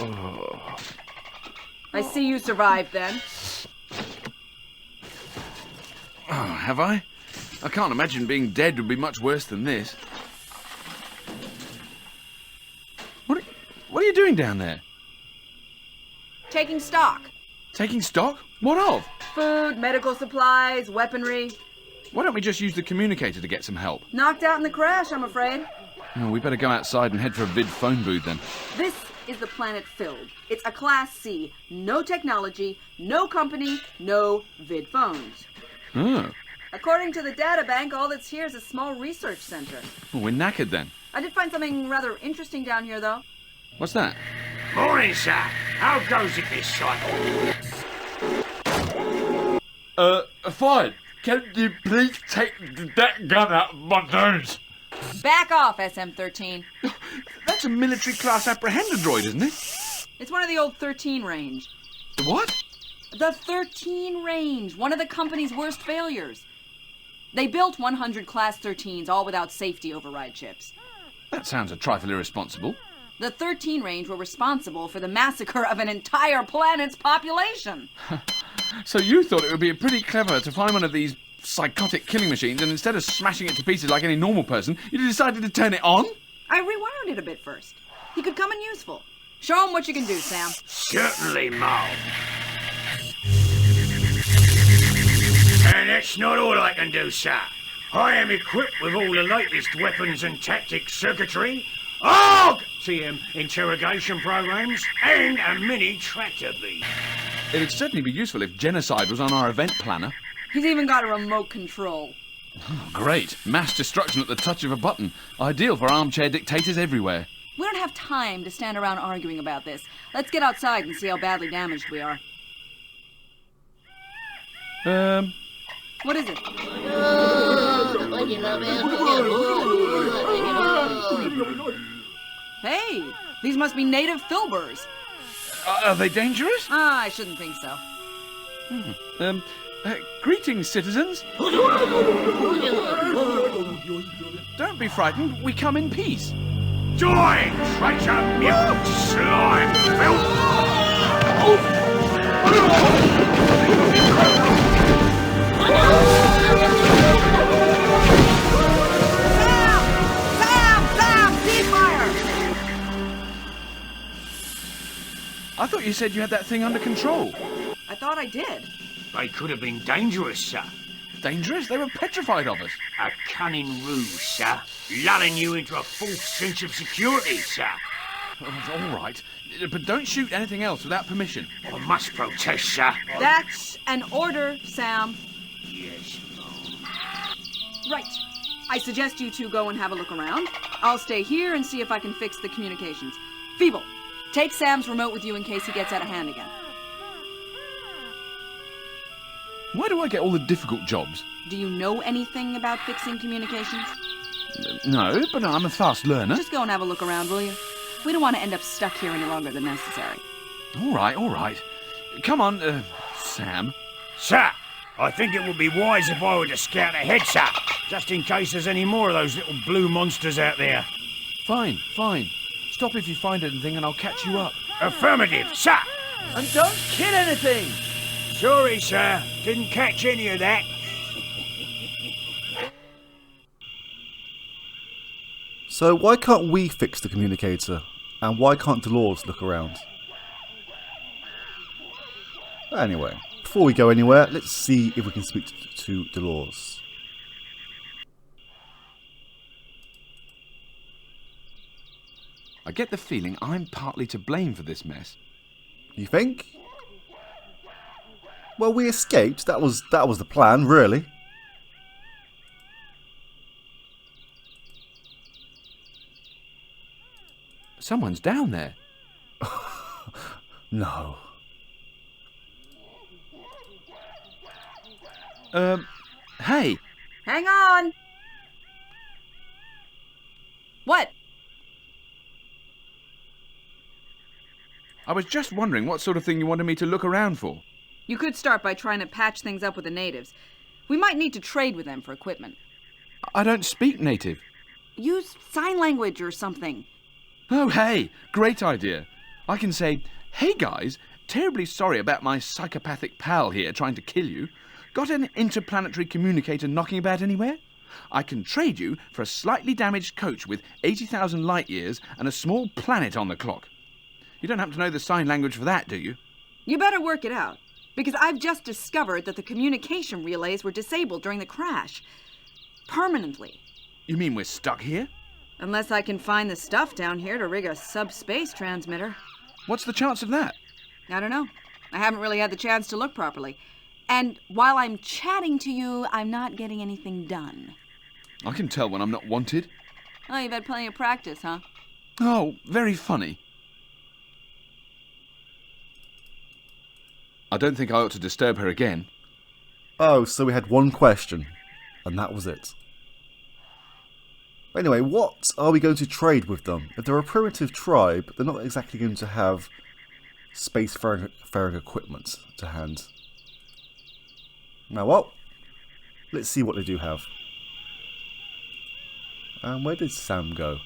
Oh. I see you survived then. Oh, have I? I can't imagine being dead would be much worse than this. What are you doing down there? Taking stock. Taking stock? What of? Food, medical supplies, weaponry. Why don't we just use the communicator to get some help? Knocked out in the crash, I'm afraid. Oh, we better go outside and head for a vid phone booth then. This is the planet Filbert. It's a Class C. No technology, no company, no vid phones. Oh. According to the data bank, all that's here is a small research center. Well, we're knackered then. I did find something rather interesting down here, though. What's that? Morning, sir. How goes it this cycle? Fine. Can you please take that gun out of my nose? Back off, SM-13. That's a military-class apprehender droid, isn't it? It's one of the old 13 range. The what? The 13 range, one of the company's worst failures. They built 100 Class 13s, all without safety override chips. That sounds a trifle irresponsible. The 13 range were responsible for the massacre of an entire planet's population. So you thought it would be pretty clever to find one of these psychotic killing machines, and instead of smashing it to pieces like any normal person, you decided to turn it on? I rewired it a bit first. He could come in useful. Show him what you can do, Sam. Certainly, Mom. And that's not all I can do, sir. I am equipped with all the latest weapons and tactics circuitry, TM interrogation programs, and a mini tractor beam. It'd certainly be useful if genocide was on our event planner. He's even got a remote control. Great. Mass destruction at the touch of a button. Ideal for armchair dictators everywhere. We don't have time to stand around arguing about this. Let's get outside and see how badly damaged we are. What is it? Hey, these must be native Filberts. Are they dangerous? I shouldn't think so. Greetings, citizens. Don't be frightened. We come in peace. Join, traitor, mutant, slime, Sam! Ceasefire! I thought you said you had that thing under control. I thought I did. They could have been dangerous, sir. Dangerous? They were petrified of us. A cunning ruse, sir. Lulling you into a false sense of security, sir. Oh, all right. But don't shoot anything else without permission. I must protest, sir. That's an order, Sam. Yes, Mom. Right. I suggest you two go and have a look around. I'll stay here and see if I can fix the communications. Feeble, take Sam's remote with you in case he gets out of hand again. Why do I get all the difficult jobs? Do you know anything about fixing communications? No, but I'm a fast learner. Just go and have a look around, will you? We don't want to end up stuck here any longer than necessary. All right. Come on, Sam. Sir, I think it would be wise if I were to scout ahead, sir. Just in case there's any more of those little blue monsters out there. Fine. Stop if you find anything and I'll catch you up. Affirmative, sir. And don't kill anything! Sorry, sir. Didn't catch any of that. So why can't we fix the communicator? And why can't Dolores look around? Anyway, before we go anywhere, let's see if we can speak to Dolores. I get the feeling I'm partly to blame for this mess. You think? Well, we escaped. That was the plan, really. Someone's down there. No. Hey. Hang on! What? I was just wondering what sort of thing you wanted me to look around for. You could start by trying to patch things up with the natives. We might need to trade with them for equipment. I don't speak native. Use sign language or something. Oh, hey, great idea. I can say, "Hey guys, terribly sorry about my psychopathic pal here trying to kill you. Got an interplanetary communicator knocking about anywhere? I can trade you for a slightly damaged coach with 80,000 light years and a small planet on the clock." You don't happen to know the sign language for that, do you? You better work it out, because I've just discovered that the communication relays were disabled during the crash. Permanently. You mean we're stuck here? Unless I can find the stuff down here to rig a subspace transmitter. What's the chance of that? I don't know. I haven't really had the chance to look properly. And while I'm chatting to you, I'm not getting anything done. I can tell when I'm not wanted. Oh, you've had plenty of practice, huh? Oh, very funny. I don't think I ought to disturb her again. Oh, so we had one question, and that was it. Anyway, what are we going to trade with them? If they're a primitive tribe, they're not exactly going to have spacefaring equipment to hand. Now what? Let's see what they do have. And where did Sam go?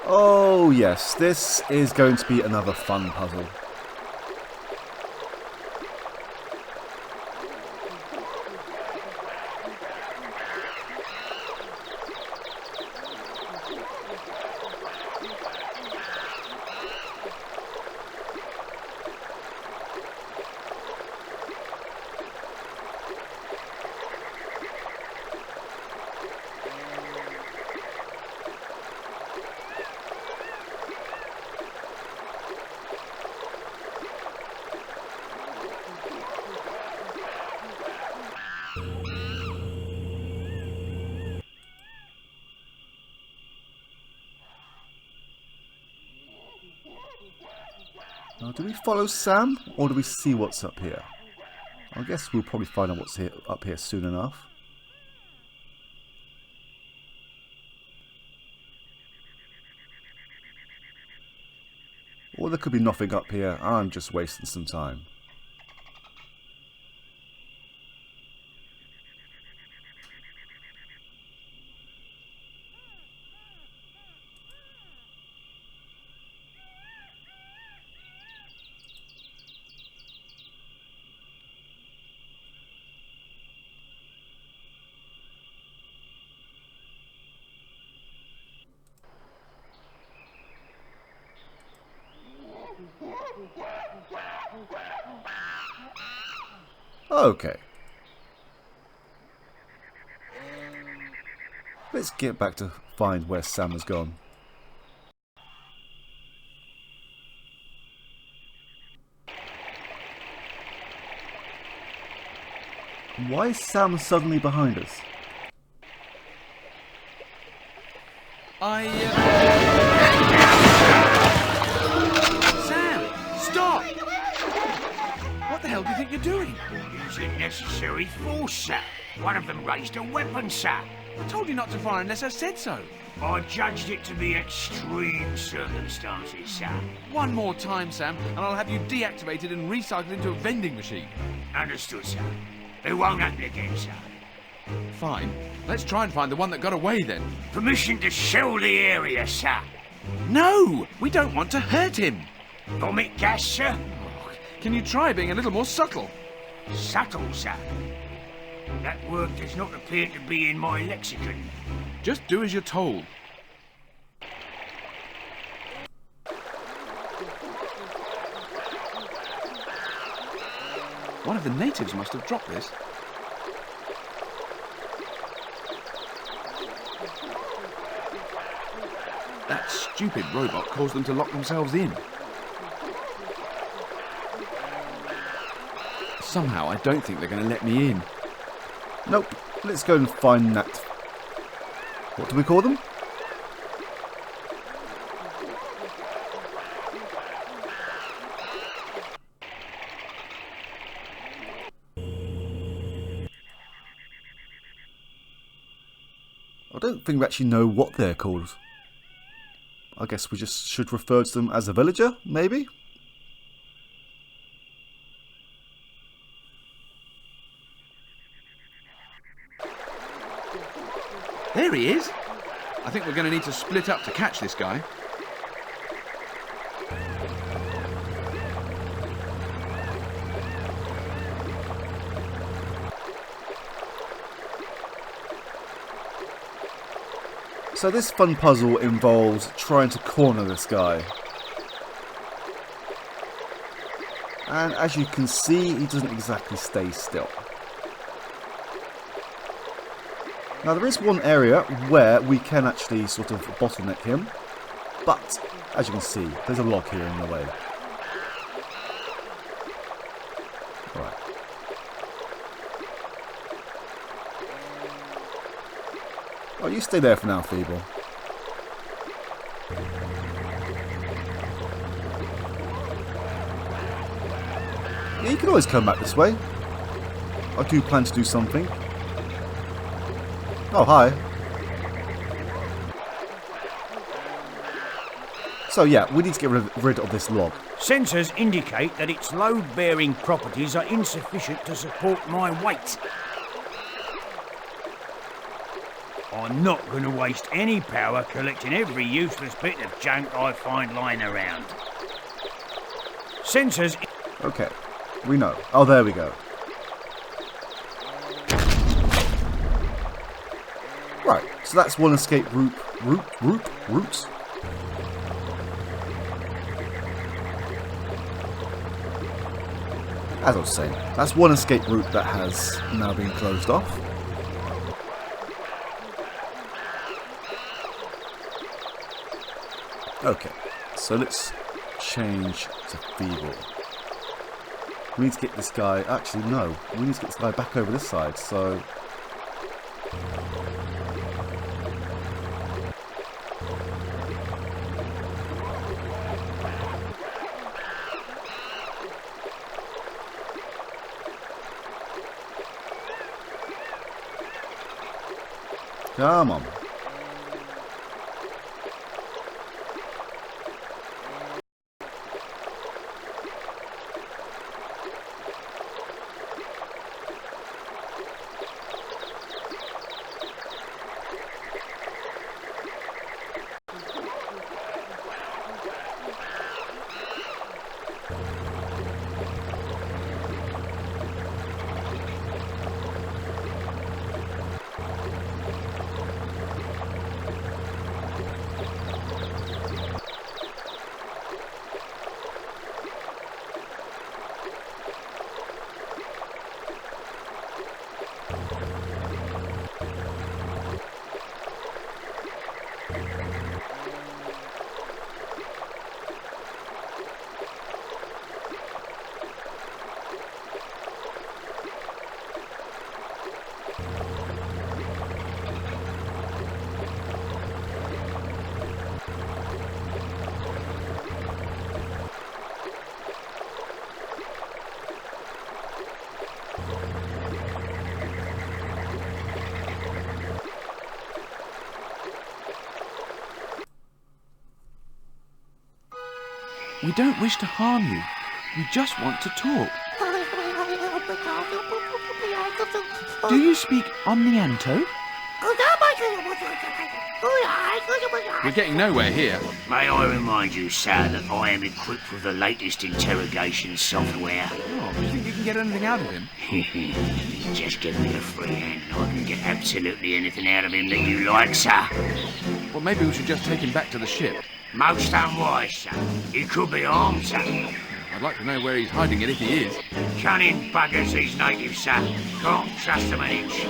Oh yes, this is going to be another fun puzzle. Now, do we follow Sam, or do we see what's up here? I guess we'll probably find out what's up here soon enough. Or there could be nothing up here, and I'm just wasting some time. Okay. Let's get back to find where Sam has gone. Why is Sam suddenly behind us? Sam! Stop! What the hell do you think you're doing? Using necessary force, sir. One of them raised a weapon, sir. I told you not to fire unless I said so. I judged it to be extreme circumstances, sir. One more time, Sam, and I'll have you deactivated and recycled into a vending machine. Understood, sir. It won't happen again, sir. Fine. Let's try and find the one that got away then. Permission to shell the area, sir. No! We don't want to hurt him. Vomit gas, sir. Can you try being a little more subtle? Subtle, sir. That word does not appear to be in my lexicon. Just do as you're told. One of the natives must have dropped this. That stupid robot caused them to lock themselves in. Somehow, I don't think they're going to let me in. Nope. Let's go and find that. What do we call them? I don't don't think we actually know what they're called. I guess we just should refer to them as a villager, maybe? There he is. I think we're going to need to split up to catch this guy. So this fun puzzle involves trying to corner this guy. And as you can see, he doesn't exactly stay still. Now there is one area where we can actually sort of bottleneck him, but as you can see, there's a log here in the way. Right. Oh, you stay there for now, Feeble. Yeah, you can always come back this way. I do plan to do something. Oh, hi. So yeah, we need to get rid of this log. Sensors indicate that its load-bearing properties are insufficient to support my weight. I'm not going to waste any power collecting every useless bit of junk I find lying around. Sensors... Okay, we know. Oh, there we go. Right, so that's one escape route. As I was saying, that's one escape route that has now been closed off. Okay, so let's change to Feeble. We need to get this guy... Actually, no. We need to get this guy back over this side, so... Come on. We don't wish to harm you. We just want to talk. Do you speak Omnianto? We're getting nowhere here. May I remind you, sir, that I am equipped with the latest interrogation software. Oh, do you think you can get anything out of him? Just give me a free hand and I can get absolutely anything out of him that you like, sir. Well, maybe we should just take him back to the ship. Most unwise, sir. He could be armed, sir. I'd like to know where he's hiding it if he is. Cunning buggers, these natives, sir. Can't trust them an inch.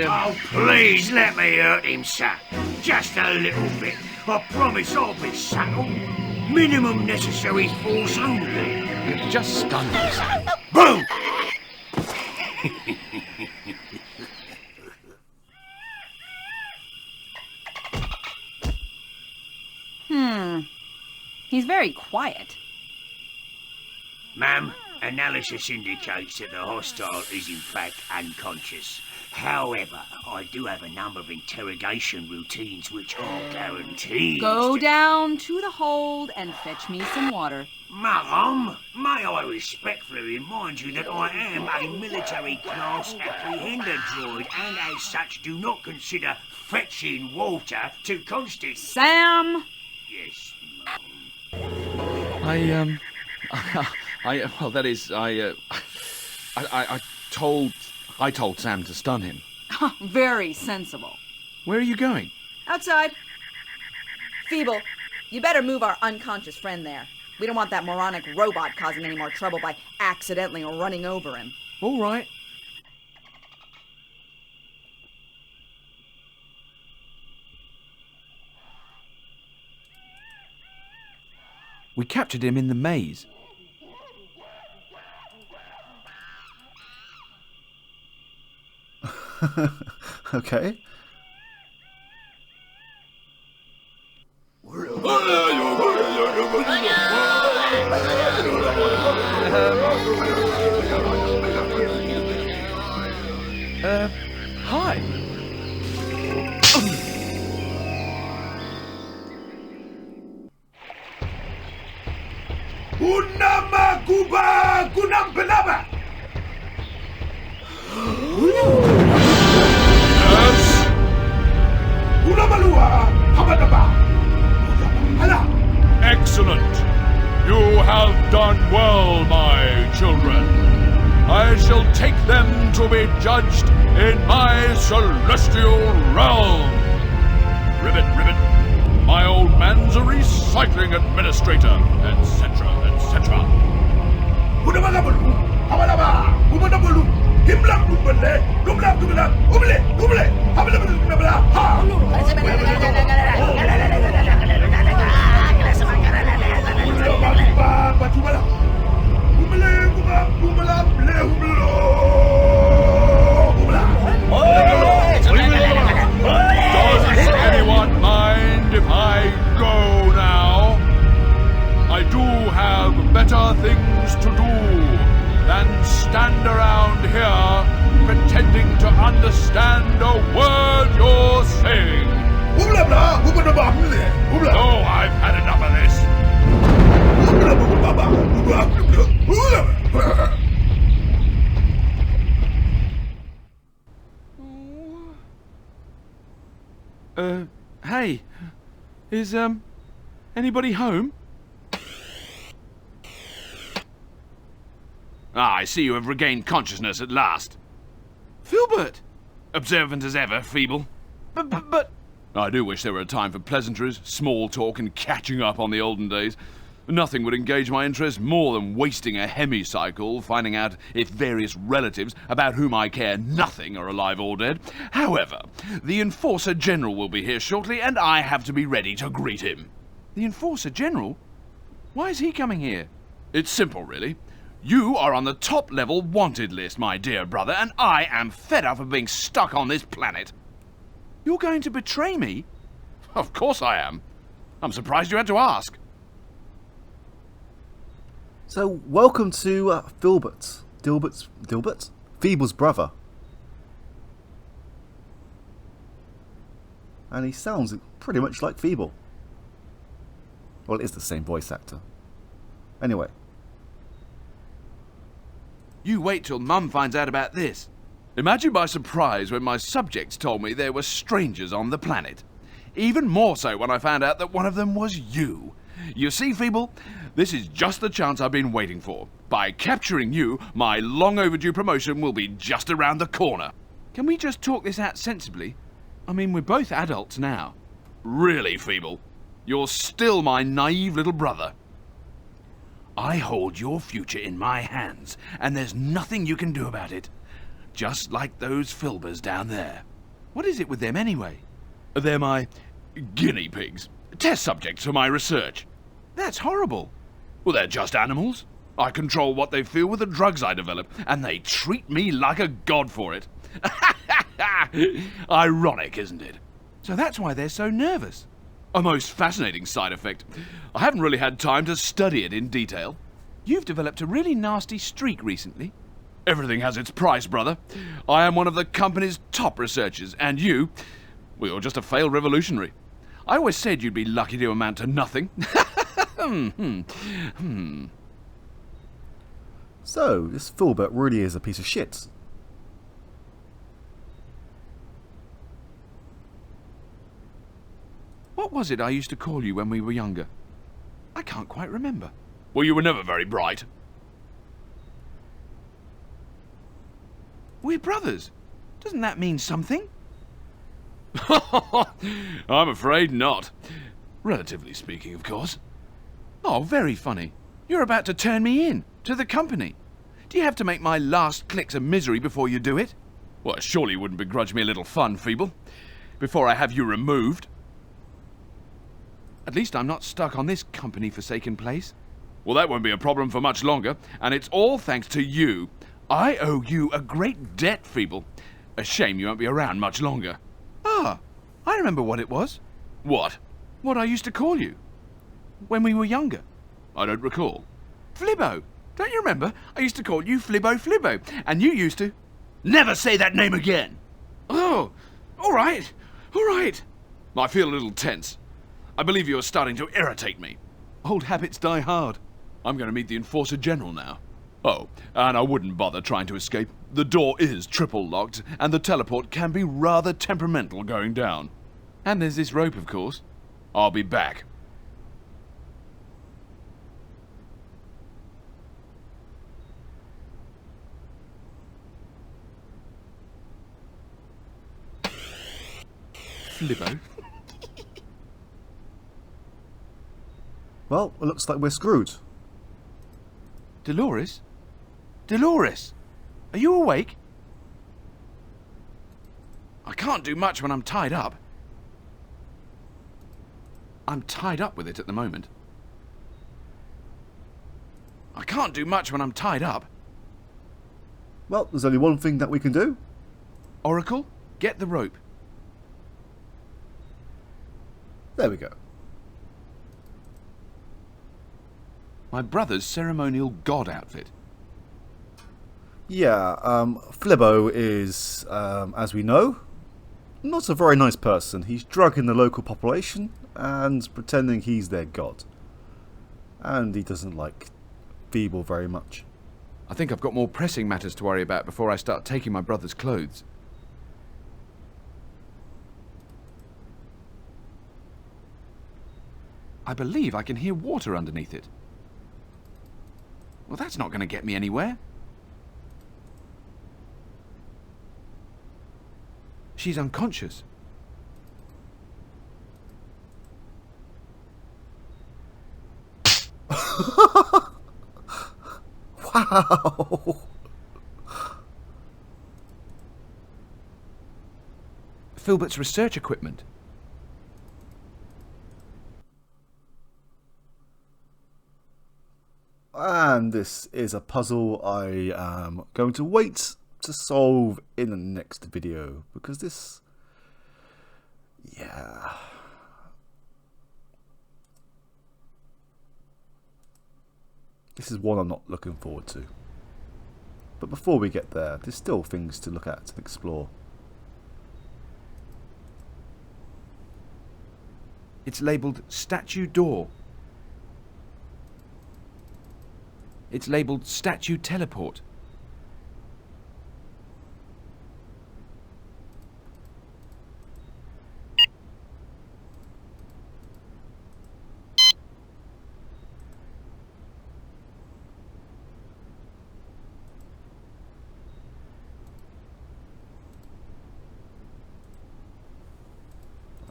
Oh, please let me hurt him, sir. Just a little bit. I promise I'll be subtle. Minimum necessary force only. You've just stunned us. Boom! He's very quiet. Ma'am, analysis indicates that the hostile is in fact unconscious. However, I do have a number of interrogation routines which are guaranteed. Go down to the hold and fetch me some water. Madam, may I respectfully remind you that I am a military class apprehender droid and as such do not consider fetching water to constitute... Sam! Yes, I told Sam to stun him. Very sensible. Where are you going? Outside. Feeble, you better move our unconscious friend there. We don't want that moronic robot causing any more trouble by accidentally running over him. All right. We captured him in the maze. Okay. Hi. Unama kuba kunampenaba. Yes? Unamalua habadaba. Hala. Excellent. You have done well, my children. I shall take them to be judged in my celestial realm. Ribbit, ribbit. My old man's a recycling administrator, etc., etc. Unamalabalu habadaba. Umanabulu. Himlam dubele. Dumlam dubela. Umle. Umle. Habalabalu dubela. Ha. Does anyone mind if I go now? I do have better things to do than stand around here pretending to understand a word you're saying. Oh, I've had enough of this. Hey. Is, anybody home? I see you have regained consciousness at last. Filbert! Observant as ever, Feeble. But... I do wish there were a time for pleasantries, small talk, and catching up on the olden days. Nothing would engage my interest more than wasting a hemicycle finding out if various relatives about whom I care nothing are alive or dead. However, the Enforcer General will be here shortly, and I have to be ready to greet him. The Enforcer General? Why is he coming here? It's simple, really. You are on the top-level wanted list, my dear brother, and I am fed up of being stuck on this planet. You're going to betray me? Of course I am. I'm surprised you had to ask. So, welcome to Filbert. Dilbert? Feeble's brother. And he sounds pretty much like Feeble. Well, it is the same voice actor. Anyway. You wait till Mum finds out about this. Imagine my surprise when my subjects told me there were strangers on the planet. Even more so when I found out that one of them was you. You see, Feeble, this is just the chance I've been waiting for. By capturing you, my long overdue promotion will be just around the corner. Can we just talk this out sensibly? I mean, we're both adults now. Really, Feeble, you're still my naive little brother. I hold your future in my hands, and there's nothing you can do about it. Just like those Filbers down there. What is it with them anyway? They're my guinea pigs. Test subjects for my research. That's horrible. Well, they're just animals. I control what they feel with the drugs I develop, and they treat me like a god for it. Ironic, isn't it? So that's why they're so nervous. A most fascinating side effect. I haven't really had time to study it in detail. You've developed a really nasty streak recently. Everything has its price, brother. I am one of the company's top researchers, and you, well, you're just a failed revolutionary. I always said you'd be lucky to amount to nothing. So, this Filbert really is a piece of shit. What was it I used to call you when we were younger? I can't quite remember. Well, you were never very bright. We're brothers. Doesn't that mean something? I'm afraid not. Relatively speaking, of course. Oh, very funny. You're about to turn me in to the company. Do you have to make my last clicks of misery before you do it? Well, surely you wouldn't begrudge me a little fun, Feeble, before I have you removed. At least I'm not stuck on this company-forsaken place. Well, that won't be a problem for much longer, and it's all thanks to you. I owe you a great debt, Feeble. A shame you won't be around much longer. Ah, I remember what it was. What? What I used to call you. When we were younger. I don't recall. Flibbo. Don't you remember? I used to call you Flibbo, and you used to... Never say that name again! Oh, all right. I feel a little tense. I believe you are starting to irritate me. Old habits die hard. I'm going to meet the Enforcer General now. Oh, and I wouldn't bother trying to escape. The door is triple locked, and the teleport can be rather temperamental going down. And there's this rope, of course. I'll be back. Flibbo. Well, it looks like we're screwed. Dolores? Dolores! Are you awake? I can't do much when I'm tied up. I'm tied up with it at the moment. I can't do much when I'm tied up. Well, there's only one thing that we can do. Oracle, get the rope. There we go. My brother's ceremonial god outfit. Yeah, Flibbo is, as we know, not a very nice person. He's drugging the local population and pretending he's their god. And he doesn't like Feeble very much. I think I've got more pressing matters to worry about before I start taking my brother's clothes. I believe I can hear water underneath it. Well, that's not going to get me anywhere. She's unconscious. Wow! Filbert's research equipment. And this is a puzzle I am going to wait to solve in the next video, because this, yeah, this is one I'm not looking forward to. But before we get there, there's still things to look at and explore. It's labelled Statue Door. It's labelled Statue Teleport.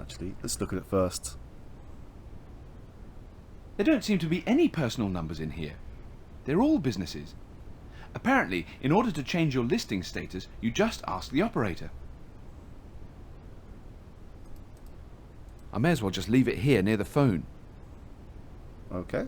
Actually, let's look at it first. There don't seem to be any personal numbers in here. They're all businesses. Apparently, in order to change your listing status, you just ask the operator. I may as well just leave it here near the phone. Okay.